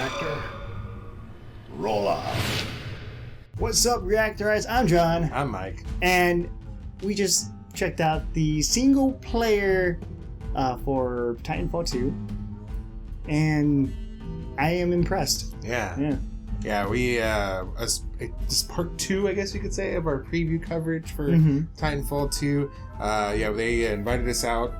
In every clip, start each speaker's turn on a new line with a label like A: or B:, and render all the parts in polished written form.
A: Reactor. Roll off.
B: What's up, Reactorites? I'm John.
C: I'm Mike.
B: And we just checked out the single player for Titanfall 2. And I am impressed.
C: Yeah, we this is part 2, I guess you could say, of our preview coverage for Titanfall 2. They invited us out,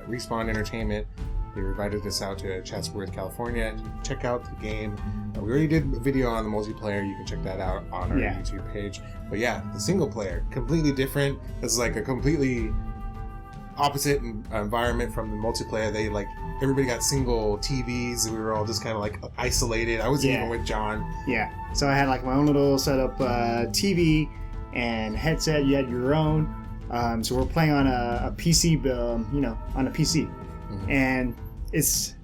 C: Respawn Entertainment. They invited us out to Chatsworth, California, to check out the game. We already did a video on the multiplayer. You can check that out on our YouTube page. But yeah, the single player, completely different. It's like a completely opposite environment from the multiplayer. They everybody got single TVs. We were all just kind of like isolated. I wasn't even with John.
B: Yeah. So I had like my own little setup TV and headset. You had your own. So we're playing on a PC, on a PC. And it's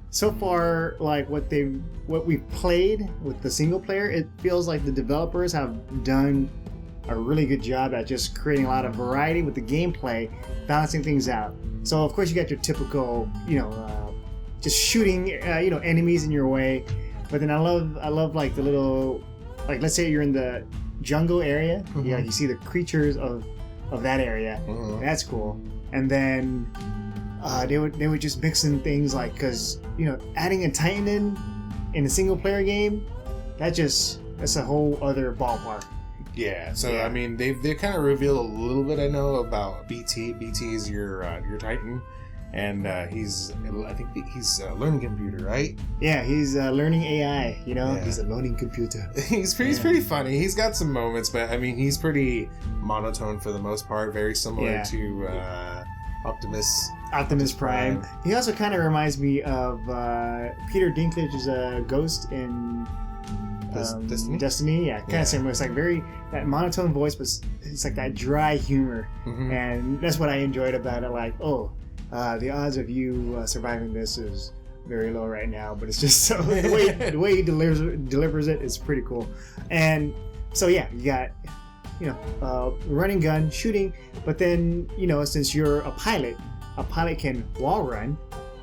B: so far like what we've played with the single player. It feels like the developers have done a really good job at just creating a lot of variety with the gameplay, balancing things out. So of course you got your typical, just shooting, enemies in your way. But then I love like the little, like let's say you're in the jungle area. Yeah, you see the creatures of that area. That's cool. And then they would just mix in things like, because adding a Titan in a single player game, that's a whole other ballpark.
C: Yeah, so I mean they kind of revealed a little bit, I know, about BT. BT is your Titan, and he's a learning computer, right?
B: Yeah, he's learning AI. He's a learning computer.
C: He's pretty funny. He's got some moments, but I mean he's pretty monotone for the most part. Very similar to Optimus Prime.
B: He also kind of reminds me of Peter Dinklage's Ghost in Destiny. Yeah, kind of similar. It's like very that monotone voice, but it's like that dry humor, and that's what I enjoyed about it. Like, the odds of you surviving this is very low right now, but it's just so the way he delivers it is pretty cool. And so you got running gun shooting, but then since you're a pilot can wall run,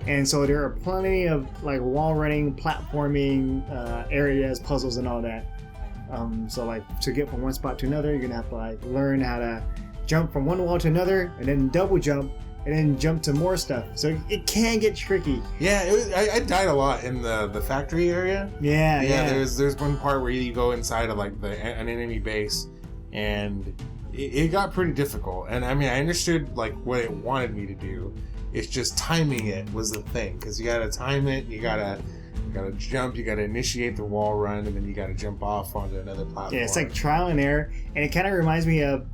B: and so there are plenty of like wall running, platforming areas, puzzles, and all that. So like to get from one spot to another, you're gonna have to like learn how to jump from one wall to another, and then double jump, and then jump to more stuff. So it can get tricky.
C: Yeah, I died a lot in the factory area.
B: Yeah.
C: There's one part where you go inside of like an enemy base, and it got pretty difficult. And I mean, I understood like what it wanted me to do. It's just timing it was the thing, because you gotta time it. You gotta jump. You gotta initiate the wall run, and then you gotta jump off onto another platform.
B: Yeah, it's like trial and error, and it kind of reminds me of,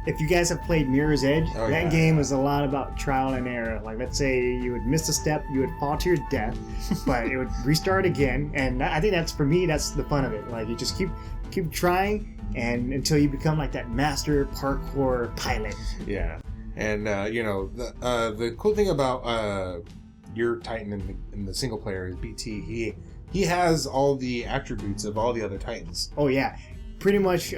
B: if you guys have played Mirror's Edge, that game was a lot about trial and error. Like, let's say you would miss a step, you would fall to your death, but it would restart again. And I think that's the fun of it. Like, you just keep trying, and until you become like that master parkour pilot.
C: Yeah, and the cool thing about your Titan in the single player is BT. He has all the attributes of all the other Titans.
B: Oh yeah, pretty much.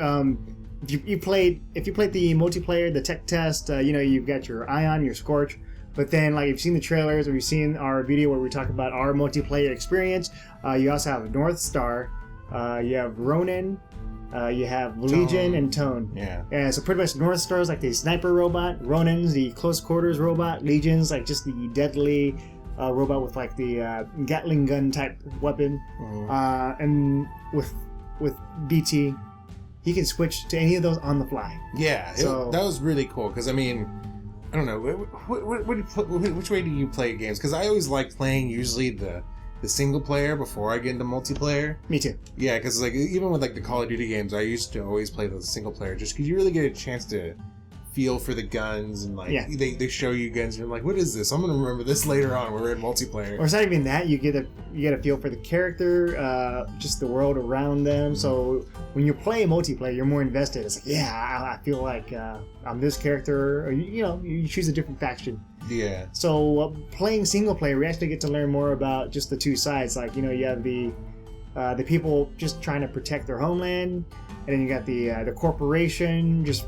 B: If you played the multiplayer, the tech test, you've got your Ion, your Scorch, but then like you've seen the trailers, or you've seen our video where we talk about our multiplayer experience. You also have North Star, you have Ronin, you have Legion and Tone. Yeah. So pretty much North Star is like the sniper robot, Ronin's the close quarters robot, Legion's like just the deadly robot with like the Gatling gun type weapon, and with BT. He can switch to any of those on the fly.
C: Yeah,
B: so
C: that was really cool, because I mean, I don't know, which way do you play games? Because I always like playing usually the single player before I get into multiplayer.
B: Me too.
C: Yeah, because like even with like the Call of Duty games, I used to always play the single player just because you really get a chance to feel for the guns, and like they show you guns, and you're like, what is this? I'm gonna remember this later on when we're in multiplayer.
B: Or it's not even that, you get a feel for the character, just the world around them. So when you play multiplayer, you're more invested. It's like, I feel like I'm this character, or you choose a different faction.
C: Yeah.
B: So playing single player, we actually get to learn more about just the two sides. Like you have the people just trying to protect their homeland, and then you got the corporation just.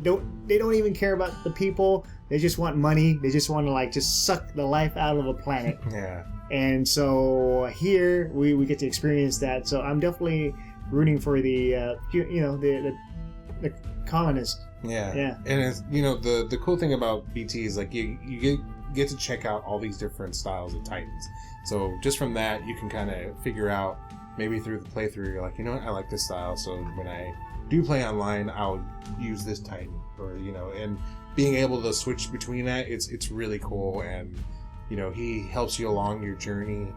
B: They don't even care about the people. They just want money. They just want to just suck the life out of a planet.
C: Yeah.
B: And so here we get to experience that. So I'm definitely rooting for the the colonists.
C: Yeah. And it's, the cool thing about BT is like you get to check out all these different styles of Titans. So just from that, you can kind of figure out, maybe through the playthrough, you're like, I like this style. So when I do play online, I'll use this Titan, or and being able to switch between that, it's really cool. And he helps you along your journey.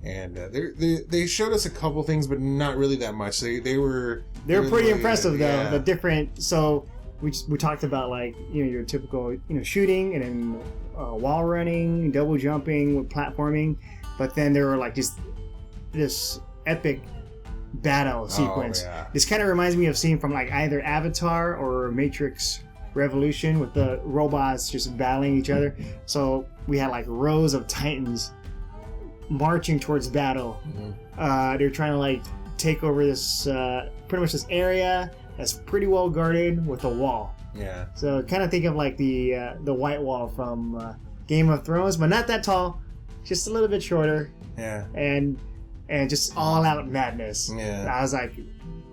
C: And they showed us a couple things, but not really that much. They were
B: pretty impressive though. The different, so we talked about like your typical shooting, and then wall running, double jumping, with platforming, but then there were like just this epic battle sequence. This kind of reminds me of scene from like either Avatar or Matrix Revolution, with the robots just battling each other. So we had like rows of Titans marching towards battle. They're trying to like take over this pretty much this area that's pretty well guarded with a wall. So kind of think of like the White Wall from Game of Thrones, but not that tall, just a little bit shorter. And just all out madness. I was like,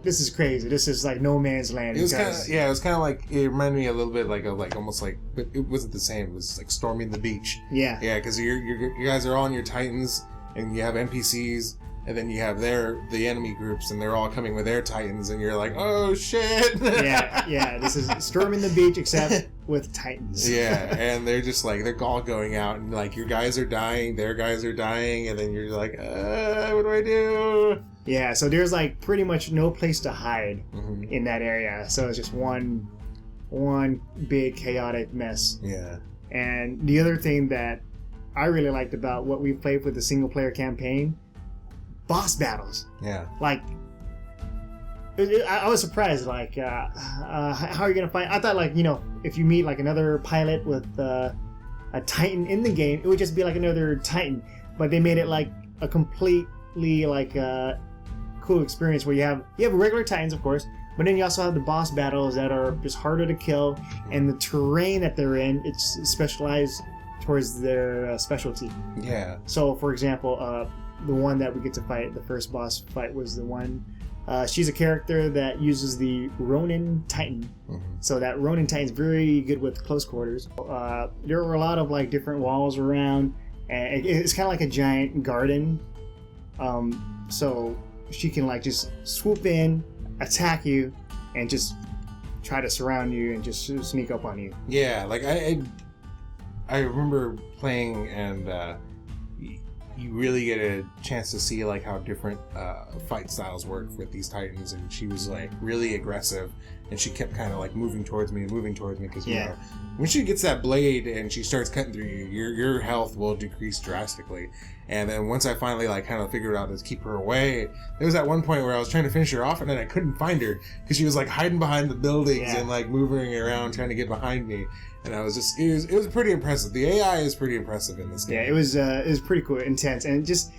B: this is crazy. This is like no man's land.
C: It was kind of like, it reminded me a little bit like of like almost like, but it wasn't the same. It was like storming the beach. Yeah, because you guys are all on your Titans, and you have NPCs, and then you have the enemy groups, and they're all coming with their Titans, and you're like, oh shit.
B: This is storming the beach, except with Titans.
C: And they're just like, they're all going out, and like your guys are dying, their guys are dying, and then you're like, what do I do?
B: So there's like pretty much no place to hide in that area. So it's just one big chaotic mess. And the other thing that I really liked about what we've played with the single player campaign, boss battles. Like, I was surprised. Like, how are you gonna find? I thought, like, if you meet like another pilot with a Titan in the game, it would just be like another Titan. But they made it like a completely like cool experience where you have regular Titans, of course, but then you also have the boss battles that are just harder to kill, and the terrain that they're in, it's specialized towards their specialty. So, for example, the one that we get to fight, the first boss fight, was the one. She's a character that uses the Ronin Titan. So that Ronin Titan's very good with close quarters. There were a lot of like different walls around, and it's kind of like a giant garden. So she can like just swoop in, attack you, and just try to surround you and just sneak up on you.
C: Like I remember playing, and you really get a chance to see like how different fight styles work with these Titans. And she was like really aggressive, and she kept kind of like moving towards me because when she gets that blade and she starts cutting through you, your health will decrease drastically. And then once I finally like kind of figured out to keep her away, there was that one point where I was trying to finish her off, and then I couldn't find her because she was like hiding behind the buildings and like moving around trying to get behind me. And I was just, it was pretty impressive. The AI is pretty impressive in this game.
B: It was pretty cool, intense, and just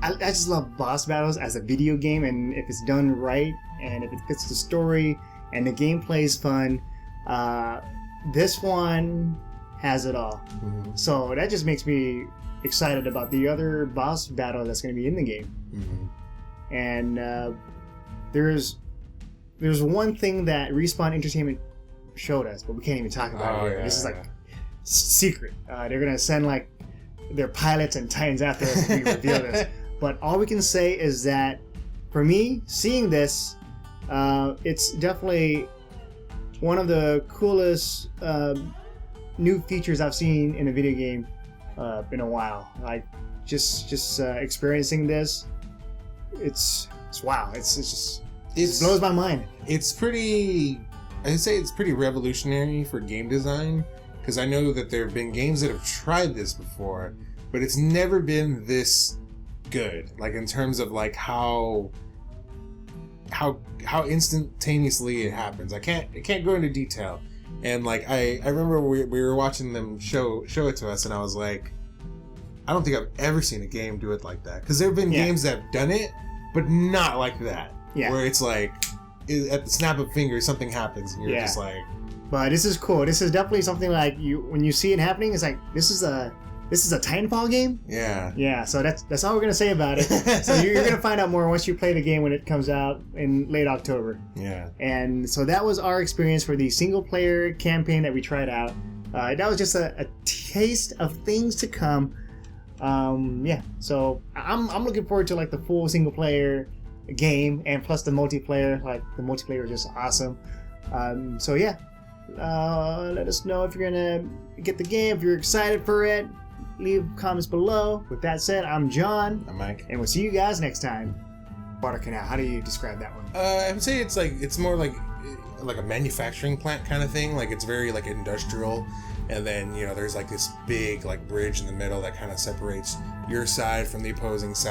B: I just love boss battles as a video game, and if it's done right, and if it fits the story, and the gameplay is fun, this one has it all. So that just makes me excited about the other boss battle that's going to be in the game. And there's one thing that Respawn Entertainment showed us, but we can't even talk about it. This is like secret. They're gonna send like their pilots and Titans after us if we reveal this. But all we can say is that for me, seeing this, it's definitely one of the coolest new features I've seen in a video game in a while. Like just experiencing this, it's wow. It blows my mind.
C: I'd say it's pretty revolutionary for game design, because I know that there have been games that have tried this before, but it's never been this good. Like in terms of like how instantaneously it happens. I can't go into detail. And like I remember we were watching them show it to us, and I was like, I don't think I've ever seen a game do it like that. Because there have been games that have done it, but not like that. Where it's like, at the snap of fingers, something happens, and you're just like...
B: But this is cool. This is definitely something like, when you see it happening, it's like, this is a this is a Titanfall game.
C: Yeah.
B: Yeah, so that's all we're gonna say about it. So you're gonna find out more once you play the game when it comes out in late October.
C: Yeah.
B: And so that was our experience for the single player campaign that we tried out. That was just a taste of things to come. Yeah, so I'm looking forward to like the full single player game and plus the multiplayer. Like the multiplayer is just awesome. So yeah, let us know if you're gonna get the game, if you're excited for it. Leave comments below. With that said, I'm John.
C: I'm Mike.
B: And we'll see you guys next time. Water canal, how do you describe that one?
C: I would say it's more like a manufacturing plant kind of thing. Like it's very like industrial, and then there's like this big like bridge in the middle that kind of separates your side from the opposing side.